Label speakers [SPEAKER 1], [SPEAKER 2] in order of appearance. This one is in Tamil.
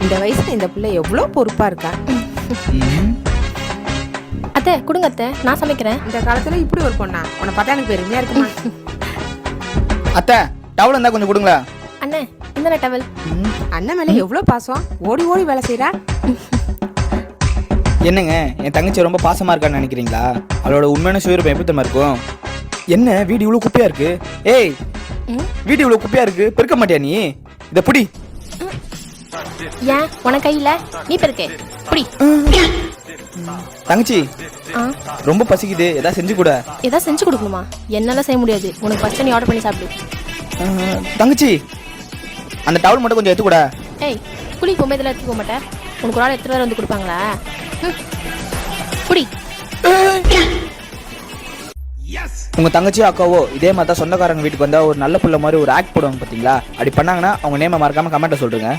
[SPEAKER 1] இந்த வயசுல இந்த பிள்ளை எவ்வளவு பொறுப்பா இருக்கா.
[SPEAKER 2] அத்தை கொடுங்க அத்தை, நான் சமைக்கிறேன்.
[SPEAKER 1] இந்த காலத்துல இப்படி ஒரு பொண்ணா? உன்னை பார்த்தா எனக்கு பெருமையா இருக்குமா?
[SPEAKER 3] அத்தை டவுல் இருந்தா கொஞ்சம் கொடுங்களா.
[SPEAKER 2] அண்ணே இந்த டவல்.
[SPEAKER 1] அண்ணன் மேல எவ்வளவு பாசம், ஓடி ஓடி வேலை செய்யறா.
[SPEAKER 3] என்னங்க என் தங்கச்சி ரொம்ப பாசமா இருக்கான்னு நினைக்கிறீங்களா? அவளோட உண்மையான சுயரூபம் எப்படி தெரியுமா இருக்கும்? என்ன வீடு இவ்வளவு குப்பையா இருக்கு? ஏய் வீடு இவ்வளவு குப்பையா இருக்கு, பெருக்க மாட்டியா நீ? இத புடி.
[SPEAKER 2] ஏன் உனக்கு கையில நீ பெருக்கே புடி.
[SPEAKER 3] தங்கச்சி ரொம்ப பசிக்குது, ஏதாவது செஞ்சு கூட.
[SPEAKER 2] ஏதாவது செஞ்சு கொடுக்கணுமா? என்னால செய்ய முடியாது, உனக்கு ஃபர்ஸ்ட் நீ ஆர்டர் பண்ணி சாப்பிடு.
[SPEAKER 3] தங்கச்சி அந்த டவல் மட்டும் கொஞ்சம் எடுத்து கூட.
[SPEAKER 2] ஏய் குளிக்கு போகும்போது இதெல்லாம் எடுத்துக்க மாட்டேன். உனக்கு ஒரு ஆள் எத்தனை பேர் வந்து கொடுப்பாங்களா? புடி.
[SPEAKER 3] உங்க தங்கச்சியோ அக்காவோ இதே மாதிரி தான் சொந்தக்காரங்க வீட்டுக்கு வந்தா ஒரு நல்ல புள்ள மாதிரி ஒரு ஆக்ட் போடுவாங்க பாத்தீங்களா? அப்படி பண்ணாங்கன்னா அவங்க நேம மறக்காம கமெண்ட்டை சொல்லுங்க.